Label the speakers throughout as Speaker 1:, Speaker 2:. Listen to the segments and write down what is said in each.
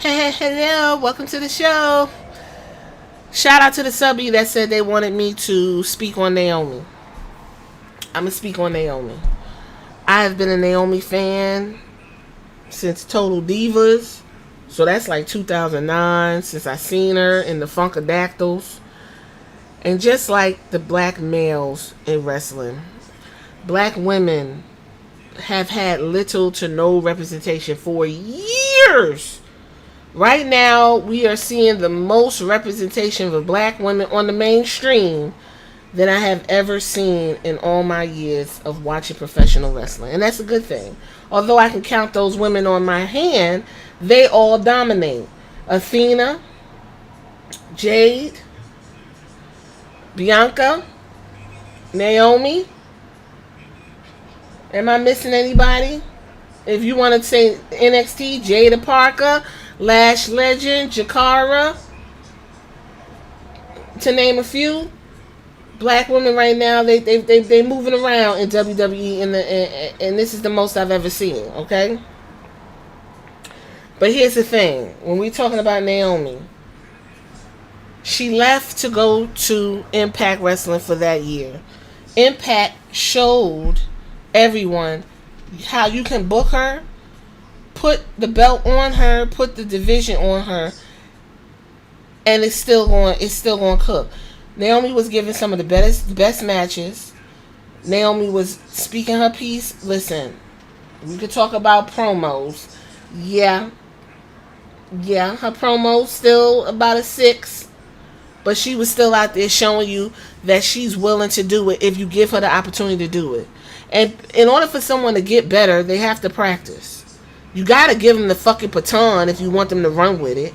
Speaker 1: Hey, hello, welcome to the show. Shout out to the subby that said they wanted me to speak on Naomi. I'm gonna speak on Naomi. I have been a Naomi fan since Total Divas, so that's like 2009 since I seen her in the Funkadactyls. And just like the black males in wrestling, black women have had little to no representation for years. Right now, we are seeing the most representation of black women on the mainstream than I have ever seen in all my years of watching professional wrestling. And that's a good thing. Although I can count those women on my hand, they all dominate. Athena, Jade, Bianca, Naomi. Am I missing anybody? If you want to say NXT, Jada Parker, Lash Legend, Jakara, to name a few. Black women right now, they moving around in WWE, and this is the most I've ever seen. Okay, but here's the thing: when we're talking about Naomi, she left to go to Impact Wrestling for that year. Impact showed everyone how you can book her, put the belt on her, put the division on her, and it's still going to cook. Naomi was giving some of the best matches. Naomi was speaking her piece. Listen, we could talk about promos. Yeah, her promos still about a 6, but she was still out there showing you that she's willing to do it if you give her the opportunity to do it. And in order for someone to get better, they have to practice. You gotta give them the fucking baton if you want them to run with it.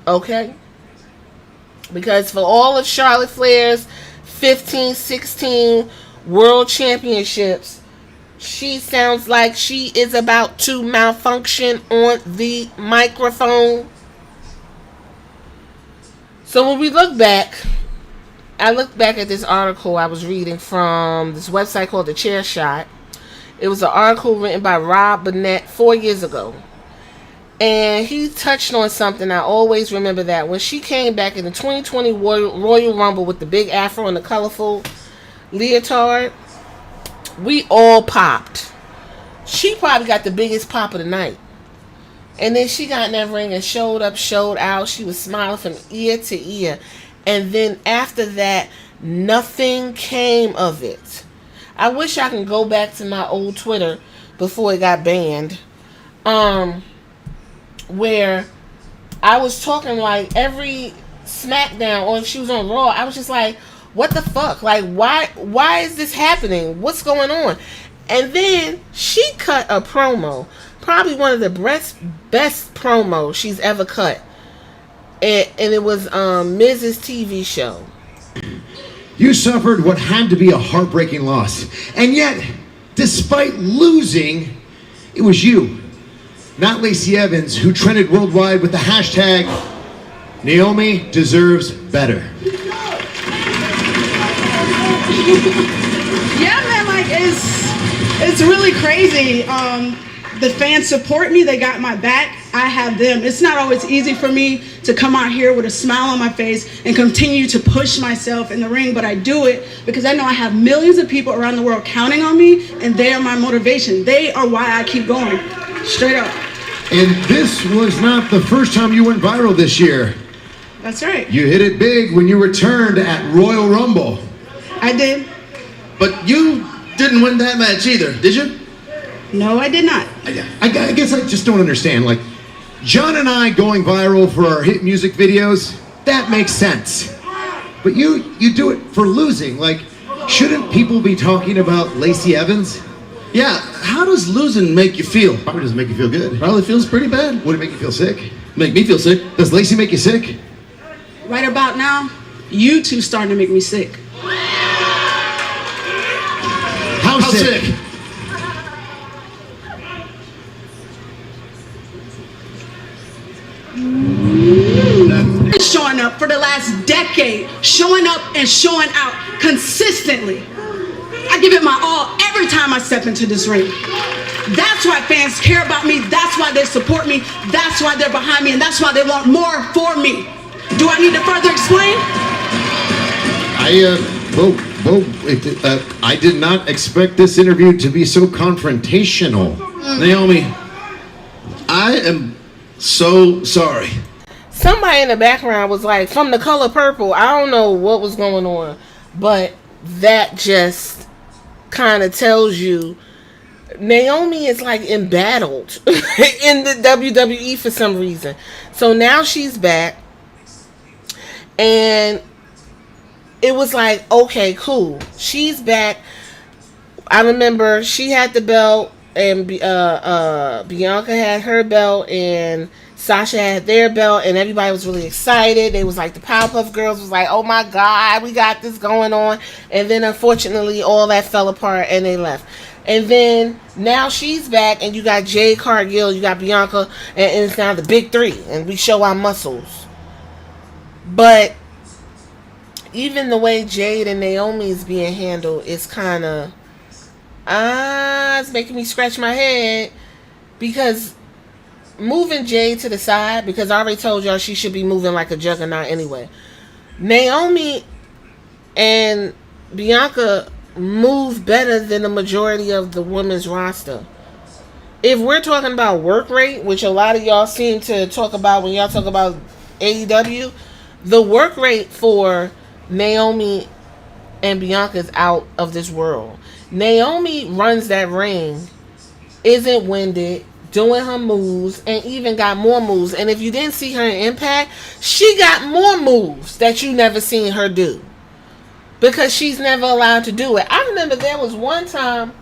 Speaker 1: Okay? Because for all of Charlotte Flair's 15, 16 world championships, she sounds like she is about to malfunction on the microphone. So when we look back, I looked back at this article I was reading from this website called The Chair Shot. It was an article written by Rob Burnett 4 years ago. And he touched on something I always remember, that when she came back in the 2020 Royal Rumble with the big afro and the colorful leotard, we all popped. She probably got the biggest pop of the night. And then she got in that ring and showed up, showed out. She was smiling from ear to ear. And then after that, nothing came of it. I wish I could go back to my old Twitter before it got banned. Where I was talking like every SmackDown, or if she was on Raw, I was just like, what the fuck? Like, why is this happening? What's going on? And then she cut a promo, probably one of the best promos she's ever cut. And it was Miz's TV show.
Speaker 2: You suffered what had to be a heartbreaking loss. And yet, despite losing, it was you, not Lacey Evans, who trended worldwide with the hashtag Naomi deserves better.
Speaker 3: Yeah, man, like it's really crazy. The fans support me. They got my back. I have them. It's not always easy for me to come out here with a smile on my face and continue to push myself in the ring, but I do it because I know I have millions of people around the world counting on me, and they are my motivation. They are why I keep going. Straight up.
Speaker 2: And this was not the first time you went viral this year.
Speaker 3: That's right.
Speaker 2: You hit it big when you returned at Royal Rumble.
Speaker 3: I did.
Speaker 4: But you didn't win that match either, did you?
Speaker 3: No, I did not.
Speaker 2: I guess I just don't understand. Like, John and I going viral for our hit music videos, that makes sense. But you do it for losing. Like, shouldn't people be talking about Lacey Evans?
Speaker 4: Yeah, how does losing make you feel?
Speaker 2: Probably doesn't make you feel good.
Speaker 4: Probably feels pretty bad.
Speaker 2: Would it make you feel sick?
Speaker 4: Make me feel sick.
Speaker 2: Does Lacey make you sick?
Speaker 3: Right about now, you two starting to make me sick.
Speaker 2: How sick?
Speaker 3: Showing up for the last decade, showing up and showing out consistently. I give it my all every time I step into this ring. That's why fans care about me. That's why they support me. That's why they're behind me. And that's why they want more for me. Do I need to further explain?
Speaker 2: I did not expect this interview to be so confrontational. Naomi,
Speaker 4: I am so sorry.
Speaker 1: Somebody in the background was like, from The Color Purple. I don't know what was going on, but that just kind of tells you Naomi is like embattled in the WWE for some reason. So now she's back, and it was like, okay, cool. She's back. I remember she had the belt, and Bianca had her belt, and Sasha had their belt, and everybody was really excited. They was like, the Powerpuff Girls was like, oh my God, we got this going on. And then unfortunately all that fell apart and they left. And then now she's back, and you got Jade Cargill, you got Bianca, and it's now the big three, and we show our muscles. But even the way Jade and Naomi is being handled is kind of it's making me scratch my head, because moving Jade to the side, because I already told y'all she should be moving like a juggernaut anyway. Naomi and Bianca move better than the majority of the women's roster. If we're talking about work rate, which a lot of y'all seem to talk about when y'all talk about AEW, the work rate for Naomi and Bianca is out of this world. Naomi runs that ring, isn't winded, doing her moves, and even got more moves. And if you didn't see her in Impact, she got more moves that you never seen her do, because she's never allowed to do it. I remember there was one time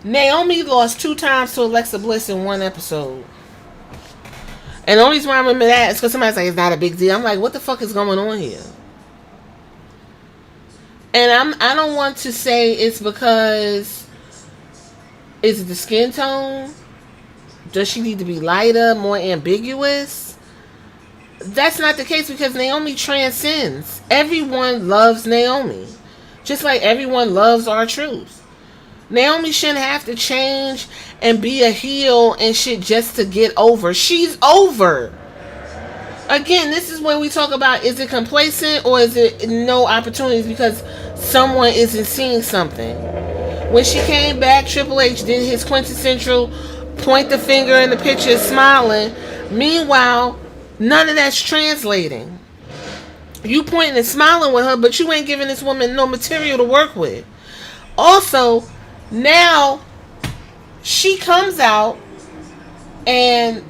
Speaker 1: Naomi lost 2 times to Alexa Bliss in one episode. And the only reason why I remember that is because somebody's like, it's not a big deal. I'm like, what the fuck is going on here? And I don't want to say it's because it's the skin tone. Does she need to be lighter, more ambiguous? That's not the case, because Naomi transcends. Everyone loves Naomi, just like everyone loves R-Truth. Naomi shouldn't have to change and be a heel and shit just to get over. She's over. Again, this is when we talk about, is it complacent or is it no opportunities because someone isn't seeing something? When she came back, Triple H did his quintessential point the finger in the picture smiling. Meanwhile, none of that's translating. You pointing and smiling with her, but you ain't giving this woman no material to work with. Also, now she comes out and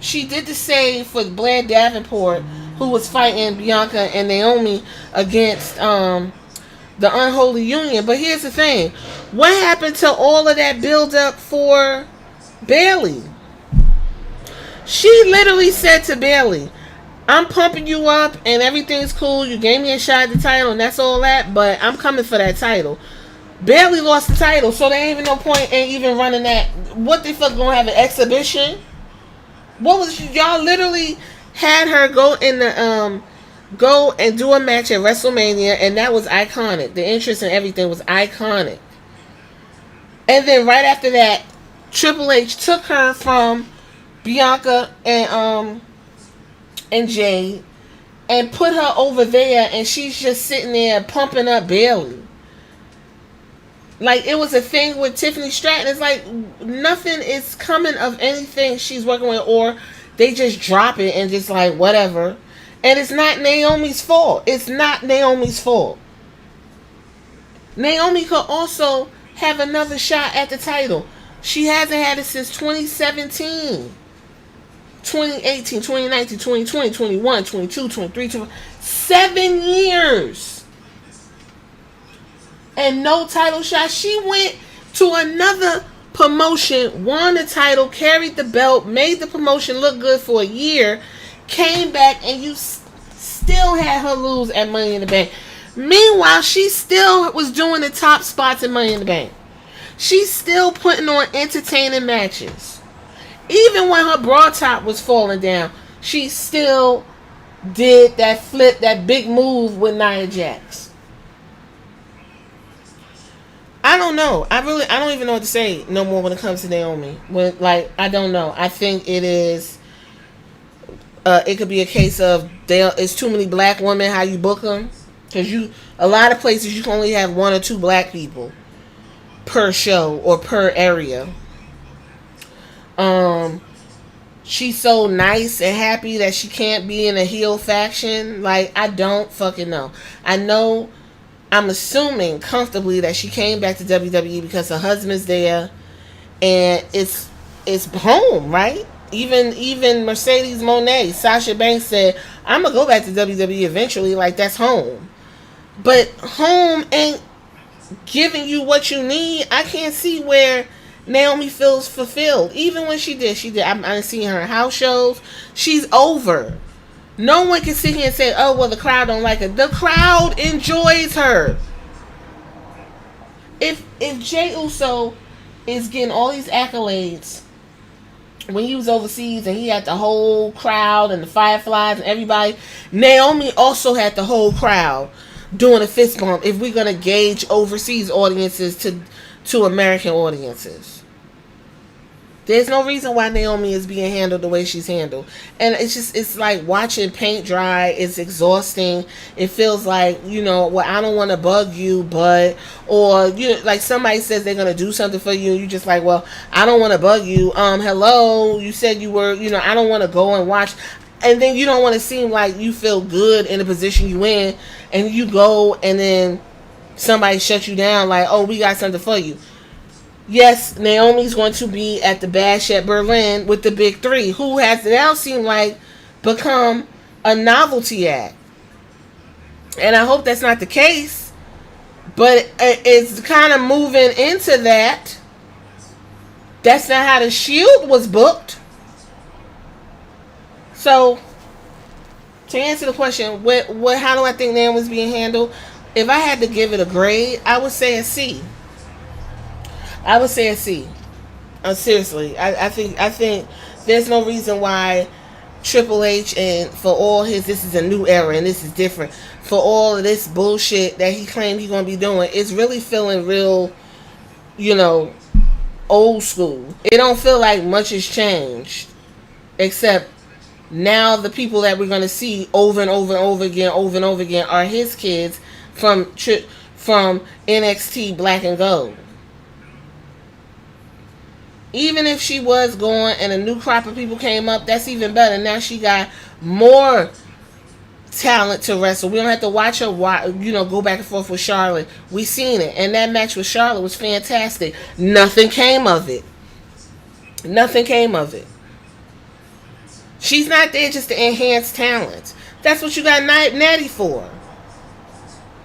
Speaker 1: she did the save for Blair Davenport, who was fighting Bianca and Naomi against the Unholy Union. But here's the thing. What happened to all of that build up for Bayley? She literally said to Bayley, I'm pumping you up and everything's cool. You gave me a shot at the title and that's all that, but I'm coming for that title. Bayley lost the title, so there ain't even no point in even running that. What the fuck, gonna have an exhibition? What was y'all literally had her go in the go and do a match at WrestleMania, and that was iconic. The interest and everything was iconic. And then right after that, Triple H took her from Bianca and Jade and put her over there, and she's just sitting there pumping up Bayley. Like, it was a thing with Tiffany Stratton. It's like nothing is coming of anything she's working with, or they just drop it and just like whatever. And it's not Naomi's fault. It's not Naomi's fault. Naomi could also have another shot at the title. She hasn't had it since 2017. 2018, 2019, 2020, 21, 22, 23, 24. 7 years. And no title shot. She went to another promotion, won the title, carried the belt, made the promotion look good for a year, came back, and you still had her lose at Money in the Bank. Meanwhile, she still was doing the top spots in Money in the Bank. She's still putting on entertaining matches. Even when her bra top was falling down, she still did that flip, that big move with Nia Jax. I don't know. I don't even know what to say no more when it comes to Naomi. I don't know. I think it is. It could be a case of it's too many black women. How you book them? Because a lot of places you can only have 1 or 2 black people per show or per area. She's so nice and happy that she can't be in a heel faction. Like, I don't fucking know. I'm assuming comfortably that she came back to WWE because her husband's there and it's home, right? Even Mercedes Moné, Sasha Banks said, I'm gonna go back to WWE eventually. Like, that's home. But home ain't giving you what you need. I can't see where Naomi feels fulfilled. Even when she did. I've seen her in house shows. She's over. No one can sit here and say, oh, well, the crowd don't like her. The crowd enjoys her. If Jey Uso is getting all these accolades when he was overseas and he had the whole crowd and the Fireflies and everybody, Naomi also had the whole crowd doing a fist bump if we're going to gauge overseas audiences to American audiences. There's no reason why Naomi is being handled the way she's handled. And it's like watching paint dry. It's exhausting. It feels like, well, I don't want to bug you, but, or, like somebody says they're going to do something for you. And you're just like, well, I don't want to bug you. Hello, you said you were, I don't want to go and watch. And then you don't want to seem like you feel good in the position you in. And you go and then somebody shuts you down like, oh, we got something for you. Yes, Naomi's going to be at the Bash at Berlin with the Big Three, who has now seemed like become a novelty act. And I hope that's not the case, but it's kind of moving into that. That's not how the Shield was booked. So, to answer the question, how do I think Naomi's being handled? If I had to give it a grade, I would say a C. Seriously, I think there's no reason why Triple H and for all this is a new era and this is different. For all of this bullshit that he claimed he's gonna be doing, it's really feeling real, old school. It don't feel like much has changed, except now the people that we're gonna see over and over and over again are his kids from NXT Black and Gold. Even if she was going and a new crop of people came up, that's even better. Now she got more talent to wrestle. We don't have to watch her, go back and forth with Charlotte. We seen it. And that match with Charlotte was fantastic. Nothing came of it. She's not there just to enhance talent. That's what you got Natty for.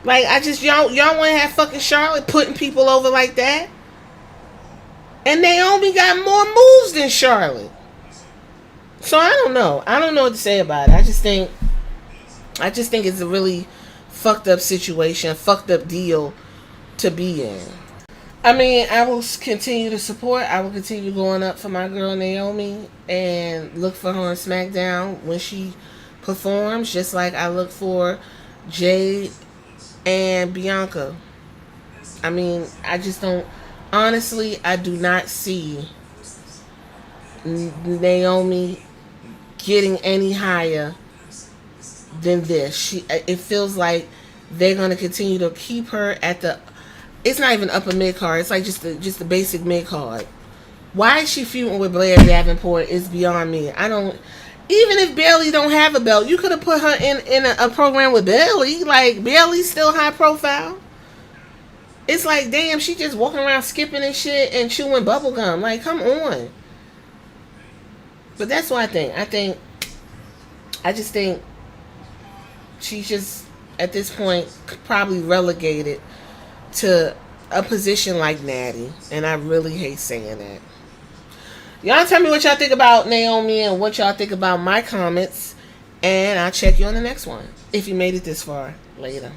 Speaker 1: Like, y'all want to have fucking Charlotte putting people over like that? And Naomi got more moves than Charlotte. So I don't know. I don't know what to say about it. I just think it's a really fucked up situation, fucked up deal to be in. I mean, I will continue to support. I will continue going up for my girl Naomi and look for her on SmackDown when she performs, just like I look for Jade and Bianca. I mean, I just don't. Honestly, I do not see Naomi getting any higher than this. It feels like they're going to continue to keep her at the. It's not even upper mid card. It's like just the basic mid card. Why is she feuding with Blair Davenport is beyond me. I don't. Even if Bayley don't have a belt, you could have put her in a program with Bayley. Like, Bayley's still high profile. It's like, damn, she just walking around skipping and shit and chewing bubble gum. Like, come on. But that's what I think. I just think she's just, at this point, probably relegated to a position like Natty. And I really hate saying that. Y'all tell me what y'all think about Naomi and what y'all think about my comments. And I'll check you on the next one. If you made it this far. Later.